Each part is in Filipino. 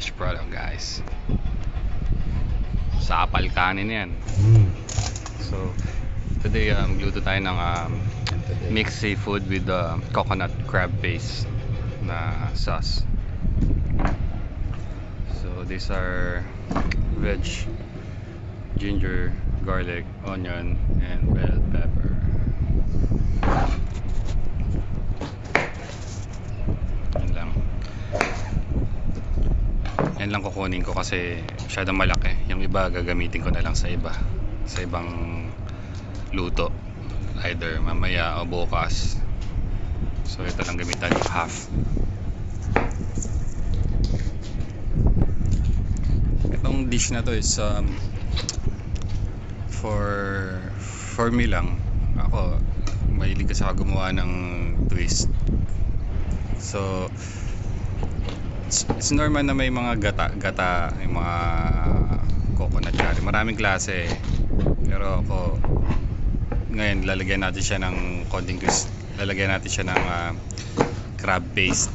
finished product, guys. Sapal kanin yan. So today magluto tayo ng mixed seafood with coconut crab paste na sauce. So these are veg, ginger, garlic, onion, and bell pepper. Yan lang kukunin ko kasi masyadong malaki. Yung iba gagamitin ko na lang sa ibang luto, either mamaya o bukas. So ito lang gamitan yung half. Itong dish na to is for me lang. Ako mahilig kasi ako gumawa ng twist. So it's normal na may mga gata, yung mga coconut curry. Maraming klase. Pero ako ngayon lalagyan natin siya ng konting twist. Lalagyan natin siya ng crab paste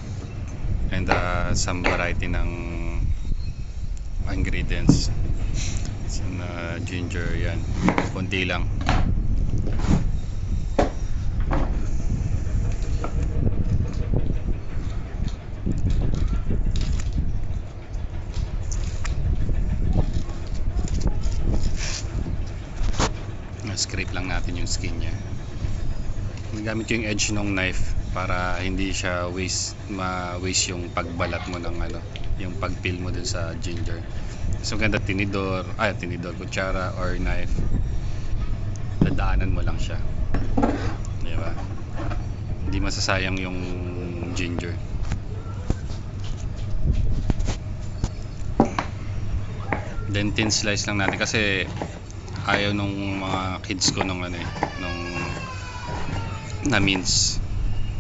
and some variety ng ingredients. Some ginger, yan. Konti lang. Scrape lang natin yung skin niya. Gamit yung edge ng knife para hindi siya ma-waste yung pagbalat mo ng yung pagpil mo dun sa ginger. So ganda tinidor, kutsara or knife. Dadaanan mo lang siya. Diba? Hindi masasayang yung ginger. Then thin slice lang natin kasi ayaw nung mga kids ko nung na mince.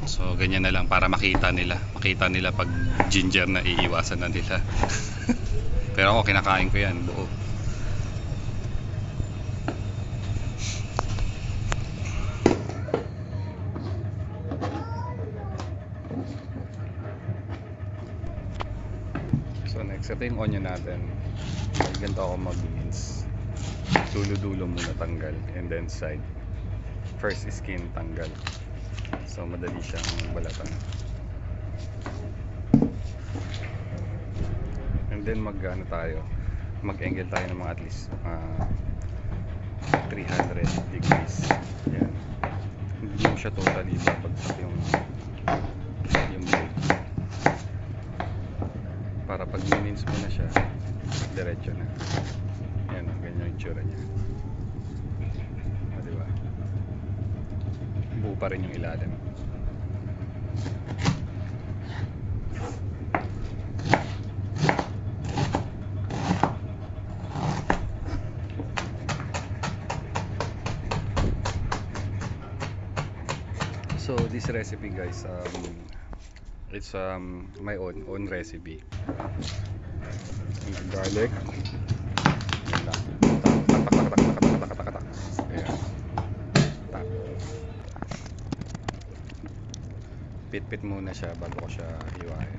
So ganyan na lang para makita nila pag ginger na iiwasan na nila. Pero ako kinakain ko yan buo. So next, ito yung onion natin. Ganito ako mag-mince. Dulo-dulo muna tanggal, and then side. First skin tanggal. So madali siyang balatan. And then mag-angle tayo ng mga at least 300 degrees. Yan. Hindi mo siya totally babagsak yung blade. Para pag mince mo na siya, diretso na. Yan, ganyan yung tsura niya. Diba? Buo pa rin yung ilalim. So this recipe, guys, it's my own recipe. Garlic. Pit muna siya bago ko siya hiwain.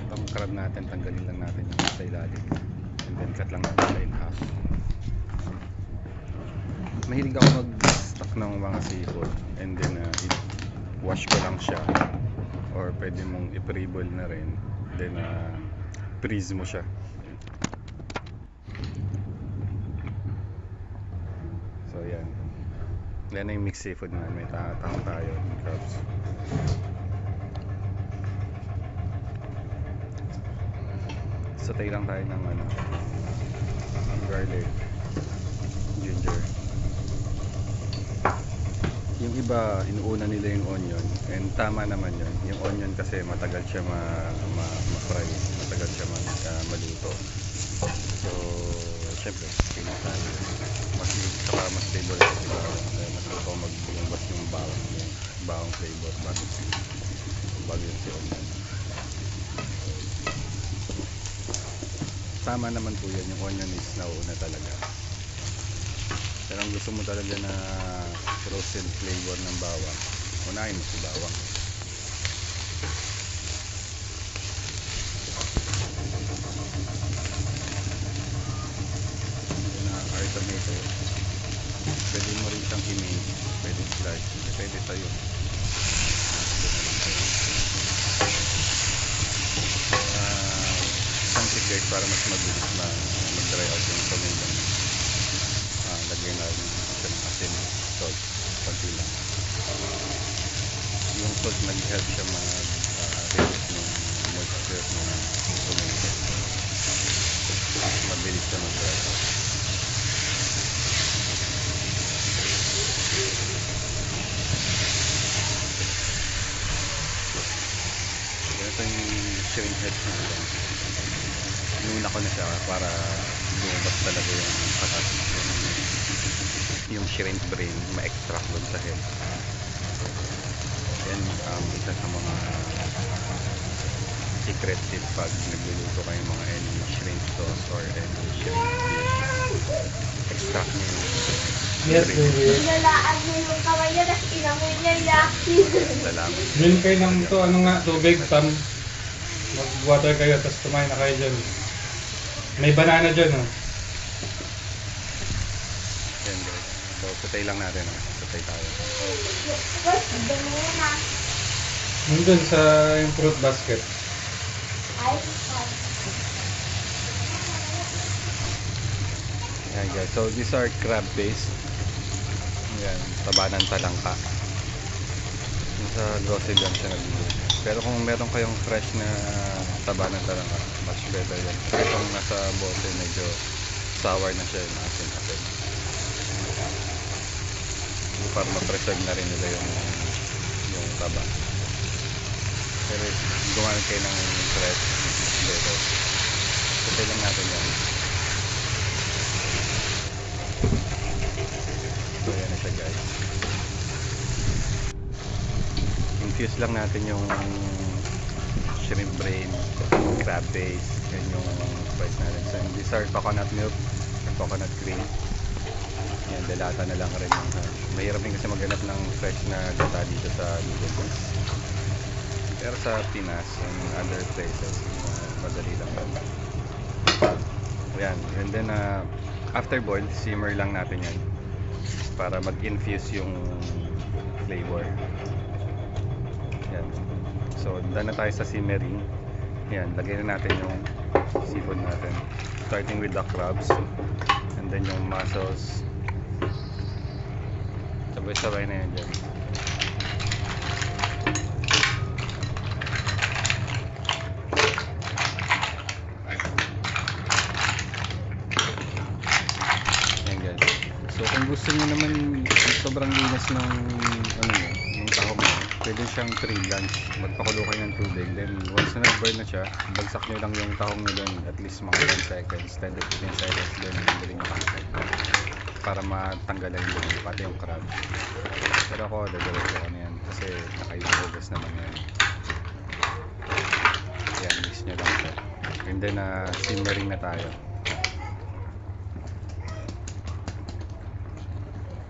Itong crab natin, tanggalin lang natin yung sa ilalim, and then cut lang natin in half. Mahilig ako mag-stock ng mga seafood, and then wash ko lang siya, or pwede mong i-pre-boil na rin, then freeze mo siya. So yan. Yan na yung mixed seafood na may tatang tayo ng crabs. Sautay lang tayo ng garlic, ginger. Yung iba inuuna nila yung onion, and tama naman yun. Yung onion kasi matagal siya ma-fry, matagal siya maluto. So syempre mas flavor kasi mas ako magbulungbas yung bawang flavor bago yung si onion. Tama naman po yan, yung onion is nauuna talaga. Pero ang gusto mo talaga na roasted flavor ng bawang, unahin mo si bawang. sa'yo. Isang trick guys para mas mabilis mag-dry out yung tomato. Lagyan na rin siya ng asin, salt, konti lang. Yung salt nag-help siya mag-release ng moisture ng tomato. Mabilis siya mag-dry out. Ito yung shrimp head natin. Inuna ko na siya para lumabas talaga yung patat. Yung shrimp brain ma-extract doon sa head. Yan isa sa mga secret tip pag nagluluto kayo mga any shrimp sauce or any shrimp dish. Extract nyo yung Yes, brain. Nilalaan mo yung kamay niya, tapos inamoy niya yaki. Salamat. Drink kayo ng to, ano nga, tubig, mag-water kayo, tapos kumain na kayo dyan. May banana dyan, oh. Yan guys. So, patay lang natin. Patay tayo. Tapos, banana. Nandun sa yung fruit basket. Ay, Yan guys. So, these are crab base. Yan. Taba ng talangka. Yung sa grocery lang siya nagbibigay. Pero kung meron kayong fresh na taba ng talangka, much better yan. Pero kung nasa bote, medyo sour na siya. Asin-asin. Para ma-preserve na rin nila yung taba. Pero gumamit kayo ng fresh, better. Patay lang natin yan. So yan na siya guys. Infuse lang natin yung shrimp brain, crab base, yan yung spice natin. So these are coconut milk and coconut cream. Yan, dalata na lang rin yung mahirap din kasi maghanap ng fresh na data dito sa Lugagas. Pero sa Pinas and other places, madali lang yan. Yan, and then after boiled, simmer lang natin yan para mag-infuse yung flavor. Yan. So, done na tayo sa simmering. Yan, lagay na natin yung seafood natin. Starting with the crabs and then yung mussels. Sabay-sabay na yan dyan. Yan guys. So kung gusto niyo naman sobrang linis ng ano niyo, yung tahong niyo, pwede siyang pre-blanch. Magpakulo kayo ng tubig. Then once na nag-burn na siya, bagsak niyo lang yung tahong niyo doon at least mga 10 seconds, 10 to 15 seconds then bili niyo para matanggalan yung pati yung crab. Pero ako dadiretso ko na yan kasi nakaihugas naman yan. Yan, mix nyo lang siya. And then simmering na tayo.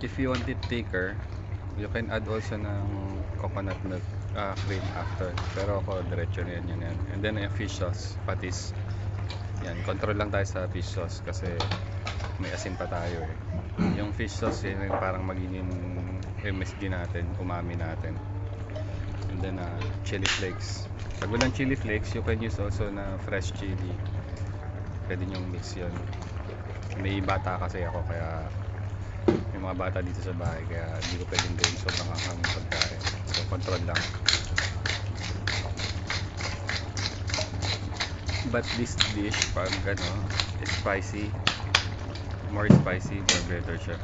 If you want it thicker, you can add also ng coconut milk cream after. Pero ako diretso na yan. And then fish sauce, patis. Yan, control lang tayo sa fish sauce kasi may asin pa tayo eh. Yung fish sauce yun yung parang magiging MSG natin, umami natin. And then chili flakes. Pag walang chili flakes, you can use also na fresh chili. Pwede nyong mix yun. May bata kasi ako kaya may mga bata dito sa bahay kaya hindi ko pwedeng gawin sobrang hanghang pagkain. So control lang. But this dish pag spicy, more spicy, more better siya.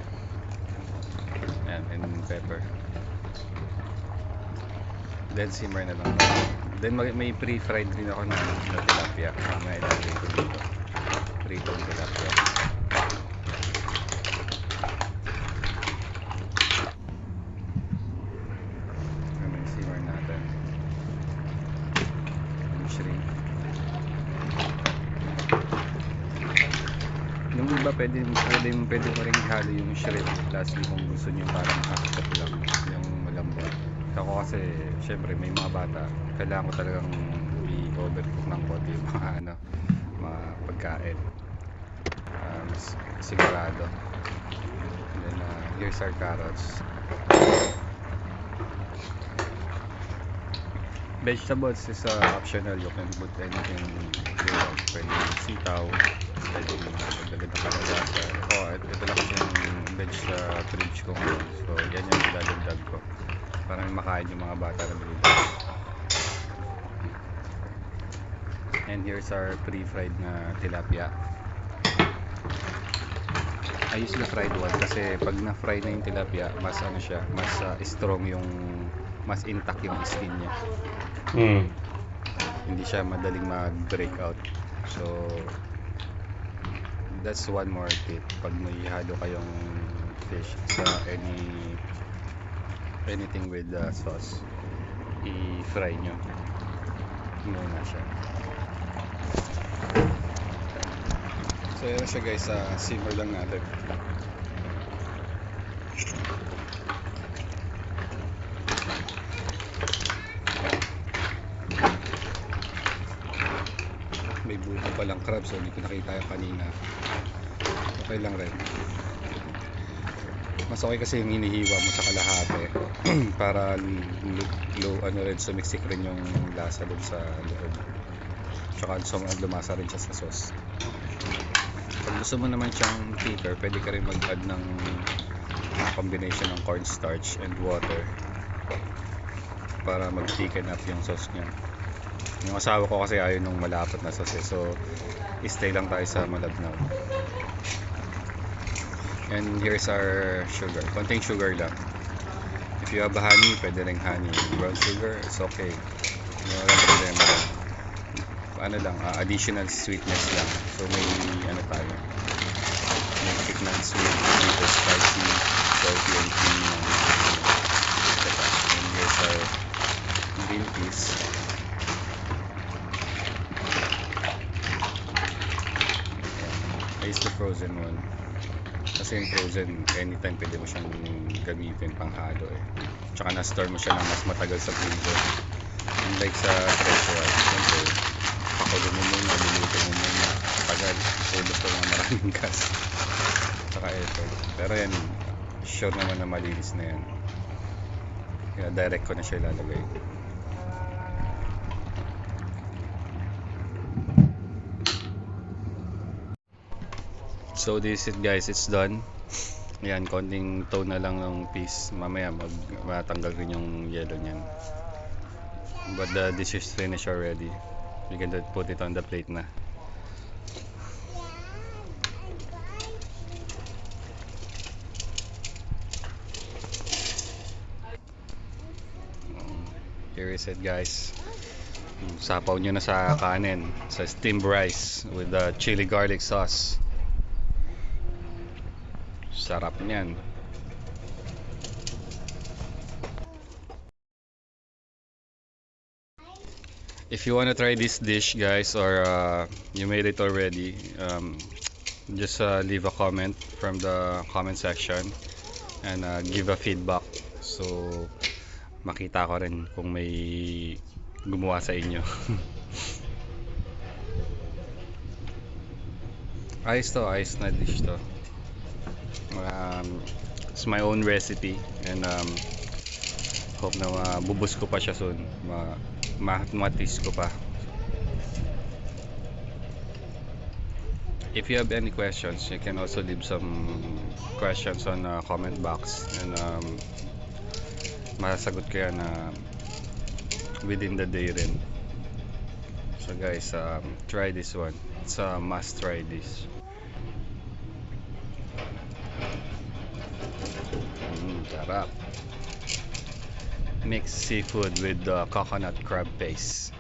Ayan, and pepper. Then simmer na lang. Then may pre-fried rin ako na tilapia. May ilagay ko dito. Pritong tilapia. Ayan, simmer natin. Yung shrimp. Yung iba pwede mo rin ihalo yung shrimp lastly kung gusto nyo parang half-cook lang yung malambot. Ako kasi syempre may mga bata kailangan ko talagang i-overcook ng konti yung mga mga pagkain sigurado. And then here's our carrots. Vegetables is optional. You can put anything you want. Pwede sitaw, pwede magdagdag ng kalabasa. Ito lang kasi yung veg sa fridge ko ngayon. So, yan yung idadagdag ko. Para may makain yung mga bata na dito. And here's our pre-fried na tilapia. I use the fried one kasi pag na-fry na yung tilapia, mas ano siya, mas strong yung, mas intact yung skin niya. Hindi siya madaling mag-break out. So that's one more tip pag may halo kayong fish sa anything with sauce, i-fry nyo muna siya. So yan na siya guys, simmer lang natin. May buto palang crab, so hindi ko nakita yung kanina. Okay lang rin. Mas okay kasi yung hinihiwa mo sa kalahati para ano rin, sumiksik rin yung lasa dun sa loob. Tsaka lumasa rin siya sa sauce. Pag gusto mo naman siyang thicker, pwede ka rin mag-add ng combination ng cornstarch and water para mag-thicken up yung sauce niya. Yung asawa ko kasi ayaw nung malapot na sauce, so stay lang tayo sa malabnaw. And here's our sugar. Konting sugar lang. If you have honey, pwede ring honey. Brown sugar, it's okay. Walang problema lang. Ano lang, additional sweetness lang. So may ano tayo. May kick ng sweet, dito spicy, salty, and creamy. And here's our green peas. I use the frozen one. Kasi yung frozen, anytime pwede mo siyang gamitin pang halo eh. Tsaka na-store mo siya ng mas matagal sa freezer. Unlike sa fresh one, siyempre, pakulo mo muna, luluto mo muna. Tagal, ubos ko mga maraming gas. Tsaka effort. Pero yan, sure naman na malinis na yan. Kaya direct ko na siya ilalagay. So this is it guys, it's done. Ayan, konting tone na lang ng piece. Mamaya matanggal rin yung yellow niyan. But the dish is finished already. You can put it on the plate na. Here is it guys. Sapaw nyo na sa kanin, sa steamed rice with the chili garlic sauce. Sarap niyan. If you want to try this dish guys, or you made it already, just leave a comment from the comment section and give a feedback, so makita ko rin kung may gumawa sa inyo. Ayos na dish to. It's my own recipe, and hope na mabubus ko pa siya soon, matis ko pa. If you have any questions, you can also leave some questions on comment box, and masasagot ko yan within the day rin. So guys, try this one. It's a must try dish. Sarap. Mixed seafood with coconut crab paste.